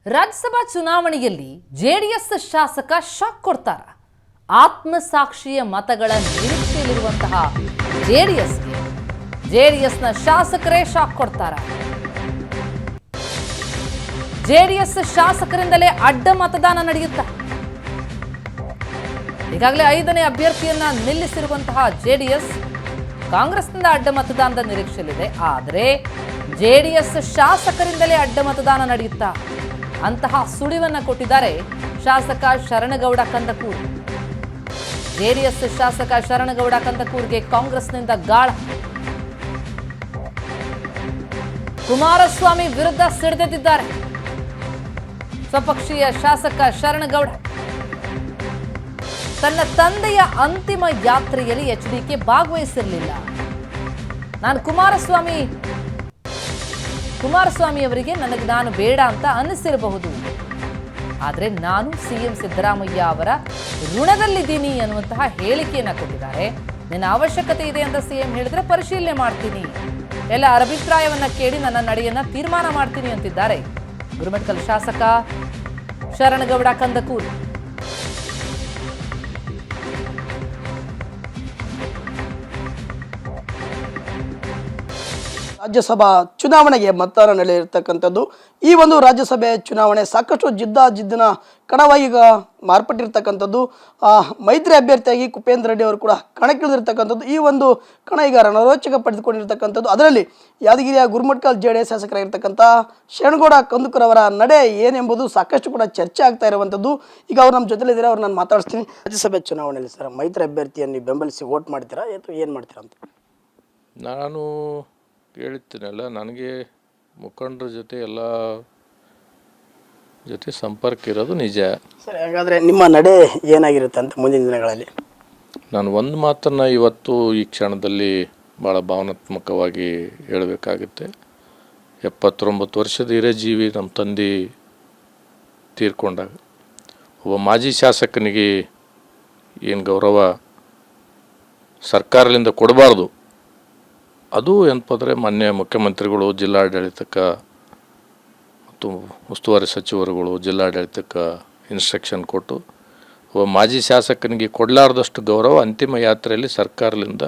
ರಾಜ್ಯಸಭಾ ಚುನಾವಣೆಯಲ್ಲಿ ಜೆಡಿಎಸ್ ಶಾಸಕ ಶಾಕ್ ಕೊಡ್ತಾರ. ಆತ್ಮಸಾಕ್ಷಿಯ ಮತಗಳ ನಿರೀಕ್ಷೆಯಲ್ಲಿರುವಂತಹ ಜೆಡಿಎಸ್ನ ಶಾಸಕರೇ ಶಾಕ್ ಕೊಡ್ತಾರ. ಜೆಡಿಎಸ್ ಶಾಸಕರಿಂದಲೇ ಅಡ್ಡ ಮತದಾನ ನಡೆಯುತ್ತಾ. ಈಗಾಗಲೇ 5ನೇ ಅಭ್ಯರ್ಥಿಯನ್ನ ನಿಲ್ಲಿಸಿರುವಂತಹ ಜೆಡಿಎಸ್ ಕಾಂಗ್ರೆಸ್ನಿಂದ ಅಡ್ಡ ಮತದಾನದ ನಿರೀಕ್ಷೆಯಲ್ಲಿದೆ. ಆದರೆ ಜೆಡಿಎಸ್ ಶಾಸಕರಿಂದಲೇ ಅಡ್ಡ ಮತದಾನ ನಡೆಯುತ್ತಾ ಅಂತಹ ಸುಳಿವನ್ನ ಕೊಟ್ಟಿದ್ದಾರೆ ಶಾಸಕ ಶರಣಗೌಡ ಕಂದಕೂರ್. ಜೆಡಿಎಸ್ ಶಾಸಕ ಶರಣಗೌಡ ಕಂದಕೂರ್ಗೆ ಕಾಂಗ್ರೆಸ್ನಿಂದ ಗಾಳ. ಕುಮಾರಸ್ವಾಮಿ ವಿರುದ್ಧ ಸಿಡಿದೆದ್ದಿದ್ದಾರೆ ಸ್ವಪಕ್ಷೀಯ ಶಾಸಕ ಶರಣಗೌಡ. ತನ್ನ ತಂದೆಯ ಅಂತಿಮ ಯಾತ್ರೆಯಲ್ಲಿ ಎಚ್ಡಿಕೆ ಭಾಗವಹಿಸಿರಲಿಲ್ಲ. ನಾನು ಕುಮಾರಸ್ವಾಮಿ ಅವರಿಗೆ ನಾನು ಬೇಡ ಅಂತ ಅನ್ನಿಸಿರಬಹುದು, ಆದರೆ ನಾನು ಸಿಎಂ ಸಿದ್ದರಾಮಯ್ಯ ಅವರ ಋಣದಲ್ಲಿದ್ದೀನಿ ಅನ್ನುವಂತಹ ಹೇಳಿಕೆಯನ್ನ ಕೊಟ್ಟಿದ್ದಾರೆ. ನನ್ನ ಅವಶ್ಯಕತೆ ಇದೆ ಅಂತ ಸಿಎಂ ಹೇಳಿದ್ರೆ ಪರಿಶೀಲನೆ ಮಾಡ್ತೀನಿ, ಎಲ್ಲರ ಅಭಿಪ್ರಾಯವನ್ನ ಕೇಳಿ ನನ್ನ ನಡೆಯನ್ನ ತೀರ್ಮಾನ ಮಾಡ್ತೀನಿ ಅಂತಿದ್ದಾರೆ ಗುರುಮಠಕಲ್ ಶಾಸಕ ಶರಣಗೌಡ ಕಂದಕೂರ್. ರಾಜ್ಯಸಭಾ ಚುನಾವಣೆಗೆ ಮತದಾನ ನಡೆಯಿರ್ತಕ್ಕಂಥದ್ದು. ಈ ಒಂದು ರಾಜ್ಯಸಭೆ ಚುನಾವಣೆ ಸಾಕಷ್ಟು ಜಿದ್ದಿನ ಕಣವಾಗಿ ಈಗ ಮಾರ್ಪಟ್ಟಿರ್ತಕ್ಕಂಥದ್ದು. ಮೈತ್ರಿ ಅಭ್ಯರ್ಥಿಯಾಗಿ ಕುಪೇಂದ್ರ ರೆಡ್ಡಿ ಅವರು ಕೂಡ ಕಣಕ್ಕಿಳಿದಿರ್ತಕ್ಕಂಥದ್ದು. ಈ ಒಂದು ಕಣ ಈಗ ರಣರೋಚಕ ಪಡೆದುಕೊಂಡಿರ್ತಕ್ಕಂಥದ್ದು. ಅದರಲ್ಲಿ ಯಾದಗಿರಿಯ ಗುರುಮಠಕಲ್ ಜೆಡಿಎಸ್ ಶಾಸಕರಾಗಿರ್ತಕ್ಕಂಥ ಶರಣಗೌಡ ಕಂದಕೂರ್ ಅವರ ನಡೆ ಏನೆಂಬುದು ಸಾಕಷ್ಟು ಕೂಡ ಚರ್ಚೆ ಆಗ್ತಾ ಇರುವಂಥದ್ದು. ಈಗ ಅವ್ರು ನಮ್ಮ ಜೊತೆಲಿದ್ದಾರೆ, ಅವ್ರು ನಾನು ಮಾತಾಡಿಸ್ತೀನಿ. ರಾಜ್ಯಸಭೆ ಚುನಾವಣೆಯಲ್ಲಿ ಸರ್ ಮೈತ್ರಿ ಅಭ್ಯರ್ಥಿಯನ್ನು ಬೆಂಬಲಿಸಿ ವೋಟ್ ಮಾಡ್ತೀರಾ ಅಥವಾ ಏನು ಮಾಡ್ತೀರಾ ಅಂತ? ನಾನು ಹೇಳ್ತೀನಲ್ಲ, ನನಗೆ ಮುಖಂಡರ ಜೊತೆ ಎಲ್ಲ ಜೊತೆ ಸಂಪರ್ಕ ಇರೋದು ನಿಜ. ಸರ್, ಹಾಗಾದರೆ ನಿಮ್ಮ ನಡೆ ಏನಾಗಿರುತ್ತೆ ಅಂತ ಮುಂದಿನ ದಿನಗಳಲ್ಲಿ? ನಾನು ಒಂದು ಮಾತನ್ನು ಇವತ್ತು ಈ ಕ್ಷಣದಲ್ಲಿ ಭಾಳ ಭಾವನಾತ್ಮಕವಾಗಿ ಹೇಳಬೇಕಾಗುತ್ತೆ. 79 ವರ್ಷದ ಹಿರೇಜೀವಿ ನಮ್ಮ ತಂದೆ ತೀರ್ಕೊಂಡಾಗ ಒಬ್ಬ ಮಾಜಿ ಶಾಸಕನಿಗೆ ಏನು ಗೌರವ ಸರ್ಕಾರದಿಂದ ಕೊಡಬಾರ್ದು, ಅದು ಏನಪ್ಪಂದರೆ ಮಾನ್ಯ ಮುಖ್ಯಮಂತ್ರಿಗಳು, ಜಿಲ್ಲಾಡಳಿತಕ್ಕೆ ಮತ್ತು ಉಸ್ತುವಾರಿ ಸಚಿವರುಗಳು ಜಿಲ್ಲಾಡಳಿತಕ್ಕೆ ಇನ್ಸ್ಟ್ರಕ್ಷನ್ ಕೊಟ್ಟು ಒಬ್ಬ ಮಾಜಿ ಶಾಸಕನಿಗೆ ಕೊಡಲಾರ್ದಷ್ಟು ಗೌರವ ಅಂತಿಮ ಯಾತ್ರೆಯಲ್ಲಿ ಸರ್ಕಾರದಿಂದ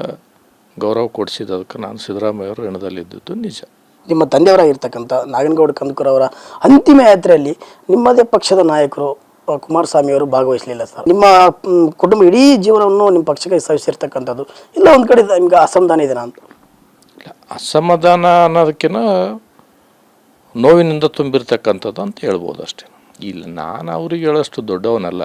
ಗೌರವ ಕೊಡಿಸಿದ್ದಕ್ಕೆ ನಾನು ಸಿದ್ದರಾಮಯ್ಯ ಅವರು ಋಣದಲ್ಲಿದ್ದದ್ದು ನಿಜ. ನಿಮ್ಮ ತಂದೆಯವರಾಗಿರ್ತಕ್ಕಂಥ ನಾಗನಗೌಡ ಕಂದಕೂರ್ ಅವರ ಅಂತಿಮ ಯಾತ್ರೆಯಲ್ಲಿ ನಿಮ್ಮದೇ ಪಕ್ಷದ ನಾಯಕರು ಕುಮಾರಸ್ವಾಮಿ ಅವರು ಭಾಗವಹಿಸಲಿಲ್ಲ ಸರ್. ನಿಮ್ಮ ಕುಟುಂಬ ಇಡೀ ಜೀವನವನ್ನು ನಿಮ್ಮ ಪಕ್ಷಕ್ಕೆ ಸವಿಸಿರ್ತಕ್ಕಂಥದ್ದು, ಇಲ್ಲ ಒಂದು ಕಡೆ ನಿಮ್ಗೆ ಅಸಮಾಧಾನ ಇದೆನಾ ಅಂತ? ಅಸಮಾಧಾನ ಅನ್ನೋದಕ್ಕಿಂತ ನೋವಿನಿಂದ ತುಂಬಿರ್ತಕ್ಕಂಥದ್ದು ಅಂತ ಹೇಳ್ಬೋದು ಅಷ್ಟೇ. ಇಲ್ಲ, ನಾನು ಅವ್ರಿಗೆ ಹೇಳೋಷ್ಟು ದೊಡ್ಡವನಲ್ಲ.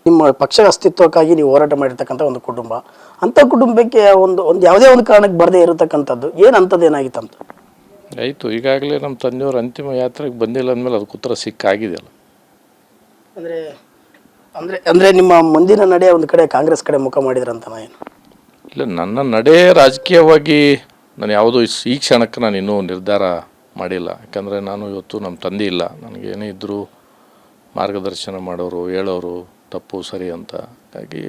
ನಿಮ್ಮ ಪಕ್ಷದ ಅಸ್ತಿತ್ವಕ್ಕಾಗಿ ನೀವು ಹೋರಾಟ ಮಾಡಿರ್ತಕ್ಕಂಥ ಒಂದು ಕುಟುಂಬ, ಅಂಥ ಕುಟುಂಬಕ್ಕೆ ಒಂದು ಯಾವುದೇ ಒಂದು ಕಾರಣಕ್ಕೆ ಬರದೇ ಇರತಕ್ಕಂಥದ್ದು ಏನಂಥದ್ದು ಏನಾಗಿತ್ತಂತ? ಆಯಿತು, ಈಗಾಗಲೇ ನಮ್ಮ ತಂದೆಯವರು ಅಂತಿಮ ಯಾತ್ರೆಗೆ ಬಂದಿಲ್ಲ ಅಂದಮೇಲೆ ಅದಕ್ಕೆ ಉತ್ತರ ಸಿಕ್ಕಾಗಿದೆಯಲ್ಲ. ಅಂದರೆ ನಿಮ್ಮ ಮುಂದಿನ ನಡೆ ಒಂದು ಕಡೆ ಕಾಂಗ್ರೆಸ್ ಕಡೆ ಮುಖ ಮಾಡಿದ್ರಂತ ಏನು? ಇಲ್ಲ, ನನ್ನ ನಡೆ ರಾಜಕೀಯವಾಗಿ ನಾನು ಯಾವುದೋ ಈ ಕ್ಷಣಕ್ಕೆ ನಾನು ಇನ್ನೂ ನಿರ್ಧಾರ ಮಾಡಿಲ್ಲ. ಯಾಕಂದರೆ ನಾನು ಇವತ್ತು ನಮ್ಮ ತಂದೆ ಇಲ್ಲ, ನನಗೇನೇ ಇದ್ದರೂ ಮಾರ್ಗದರ್ಶನ ಮಾಡೋರು, ಹೇಳೋರು ತಪ್ಪು ಸರಿ ಅಂತ. ಹಾಗಾಗಿ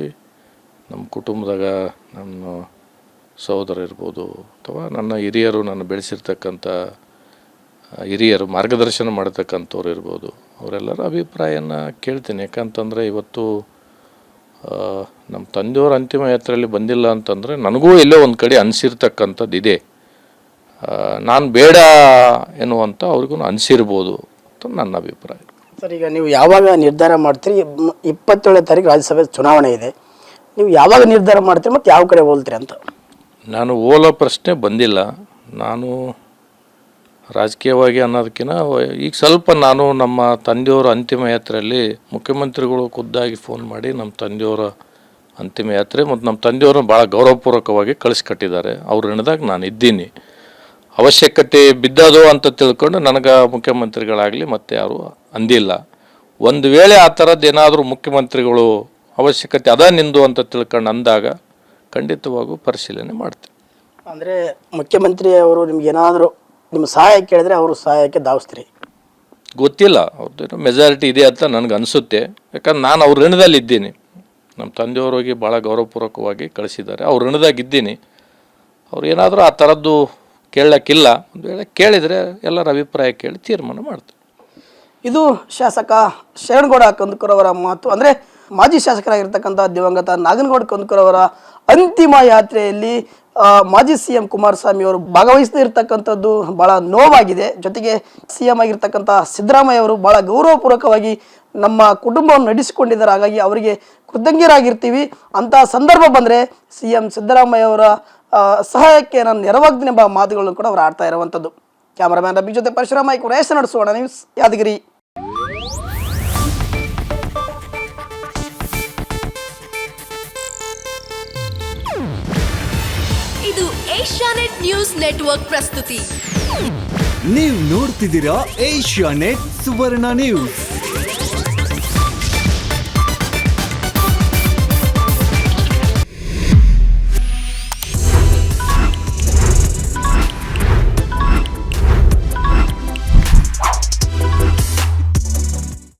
ನಮ್ಮ ಕುಟುಂಬದಾಗ ನನ್ನ ಸಹೋದರ ಇರ್ಬೋದು ಅಥವಾ ನನ್ನ ಹಿರಿಯರು, ನನ್ನ ಬೆಳೆಸಿರ್ತಕ್ಕಂಥ ಹಿರಿಯರು, ಮಾರ್ಗದರ್ಶನ ಮಾಡತಕ್ಕಂಥವ್ರು ಇರ್ಬೋದು, ಅವರೆಲ್ಲರ ಅಭಿಪ್ರಾಯನ ಕೇಳ್ತೀನಿ. ಯಾಕಂತಂದರೆ ಇವತ್ತು ನಮ್ಮ ತಂದೆಯವ್ರ ಅಂತಿಮ ಯಾತ್ರೆಯಲ್ಲಿ ಬಂದಿಲ್ಲ ಅಂತಂದರೆ ನನಗೂ ಎಲ್ಲೋ ಒಂದು ಕಡೆ ಅನಿಸಿರ್ತಕ್ಕಂಥದ್ದು ಇದೆ. ನಾನು ಬೇಡ ಎನ್ನುವಂಥ ಅವ್ರಿಗೂ ಅನಿಸಿರ್ಬೋದು ಅಂತ ನನ್ನ ಅಭಿಪ್ರಾಯ. ಸರ್, ಈಗ ನೀವು ಯಾವಾಗ ನಿರ್ಧಾರ ಮಾಡ್ತೀರಿ? 27ನೇ ತಾರೀಕು ರಾಜ್ಯಸಭೆ ಚುನಾವಣೆ ಇದೆ, ನೀವು ಯಾವಾಗ ನಿರ್ಧಾರ ಮಾಡ್ತೀರಿ ಮತ್ತು ಯಾವ ಕಡೆ ಹೋಲ್ತೀರಿ ಅಂತ? ನಾನು ಹೋಲೋ ಪ್ರಶ್ನೆ ಬಂದಿಲ್ಲ. ನಾನು ರಾಜಕೀಯವಾಗಿ ಅನ್ನೋದಕ್ಕಿಂತ ಈಗ ಸ್ವಲ್ಪ ನಾನು ನಮ್ಮ ತಂದೆಯವರ ಅಂತಿಮ ಯಾತ್ರೆಯಲ್ಲಿ ಮುಖ್ಯಮಂತ್ರಿಗಳು ಖುದ್ದಾಗಿ ಫೋನ್ ಮಾಡಿ ನಮ್ಮ ತಂದೆಯವರ ಅಂತಿಮ ಯಾತ್ರೆ ಮತ್ತು ನಮ್ಮ ತಂದೆಯವ್ರನ್ನ ಭಾಳ ಗೌರವಪೂರ್ವಕವಾಗಿ ಕಳಿಸ್ಕೊಟ್ಟಿದ್ದಾರೆ. ಅವ್ರ ಋಣದಾಗ ನಾನು ಇದ್ದೀನಿ. ಅವಶ್ಯಕತೆ ಬಿದ್ದದು ಅಂತ ತಿಳ್ಕೊಂಡು ನನಗೆ ಮುಖ್ಯಮಂತ್ರಿಗಳಾಗಲಿ ಮತ್ತು ಯಾರು ಅಂದಿಲ್ಲ. ಒಂದು ವೇಳೆ ಆ ಥರದ್ದು ಏನಾದರೂ ಮುಖ್ಯಮಂತ್ರಿಗಳು ಅವಶ್ಯಕತೆ ಅದ ನಿಂದು ಅಂತ ತಿಳ್ಕೊಂಡು ಅಂದಾಗ ಖಂಡಿತವಾಗೂ ಪರಿಶೀಲನೆ ಮಾಡ್ತೀನಿ. ಅಂದರೆ ಮುಖ್ಯಮಂತ್ರಿ ಅವರು ನಿಮ್ಗೇನಾದರೂ ನಿಮ್ಮ ಸಹಾಯ ಕೇಳಿದ್ರೆ ಅವರು ಸಹಾಯಕ್ಕೆ ಧಾವಿಸ್ತೀರಿ? ಗೊತ್ತಿಲ್ಲ, ಅವ್ರದ್ದೇನೋ ಮೆಜಾರಿಟಿ ಇದೆ ಅಂತ ನನಗೆ ಅನಿಸುತ್ತೆ. ಯಾಕಂದ್ರೆ ನಾನು ಅವ್ರ ಋಣದಲ್ಲಿ ಇದ್ದೀನಿ. ನಮ್ಮ ತಂದೆಯವ್ರಿಗೆ ಭಾಳ ಗೌರವಪೂರ್ವಕವಾಗಿ ಕಳಿಸಿದ್ದಾರೆ, ಅವ್ರ ಋಣದಾಗಿದ್ದೀನಿ. ಅವ್ರು ಏನಾದರೂ ಆ ಥರದ್ದು ಕೇಳಕ್ಕಿಲ್ಲ. ಒಂದು ವೇಳೆ ಕೇಳಿದರೆ ಎಲ್ಲರ ಅಭಿಪ್ರಾಯ ಕೇಳಿ ತೀರ್ಮಾನ ಮಾಡ್ತಾರೆ. ಇದು ಶಾಸಕ ಶರಣಗೌಡ ಕಂದಕೂರ್ ಅವರ ಮಾತು. ಅಂದರೆ ಮಾಜಿ ಶಾಸಕರಾಗಿರ್ತಕ್ಕಂಥ ದಿವಂಗತ ನಾಗನಗೌಡ ಕಂದಕೂರ್ ಅವರ ಅಂತಿಮ ಯಾತ್ರೆಯಲ್ಲಿ ಮಾಜಿ CM ಕುಮಾರಸ್ವಾಮಿ ಅವರು ಭಾಗವಹಿಸದೇ ಇರತಕ್ಕಂಥದ್ದು ಭಾಳ ನೋವಾಗಿದೆ. ಜೊತೆಗೆ CM ಆಗಿರ್ತಕ್ಕಂಥ ಸಿದ್ದರಾಮಯ್ಯ ಅವರು ಭಾಳ ಗೌರವಪೂರ್ವಕವಾಗಿ ನಮ್ಮ ಕುಟುಂಬವನ್ನು ನಡೆಸಿಕೊಂಡಿದ್ದಾರೆ. ಹಾಗಾಗಿ ಅವರಿಗೆ ಕೃತಜ್ಞರಾಗಿರ್ತೀವಿ. ಅಂತಹ ಸಂದರ್ಭ ಬಂದರೆ CM ಸಿದ್ದರಾಮಯ್ಯ ಅವರ ಸಹಾಯಕ್ಕೆ ನಾನು ನೆರವಾಗ್ತೀನಿ ಎಂಬ ಮಾತುಗಳನ್ನು ಕೂಡ ಅವರು ಆಡ್ತಾ ಇರುವಂಥದ್ದು. ಕ್ಯಾಮರಾಮ್ಯಾನ್ ರಬಿ ಜೊತೆ ಪರಶುರಾಮ ರೇಷ ನಡೆಸೋಣ ನ್ಯೂಸ್ ಯಾದಗಿರಿ. ಇದು ಏಷ್ಯಾನೆಟ್ ನ್ಯೂಸ್ ನೆಟ್ವರ್ಕ್ ಪ್ರಸ್ತುತಿ. ನೀವು ನೋಡ್ತಿದ್ದೀರಾ ಏಷ್ಯಾನೆಟ್ ಸುವರ್ಣ ನ್ಯೂಸ್.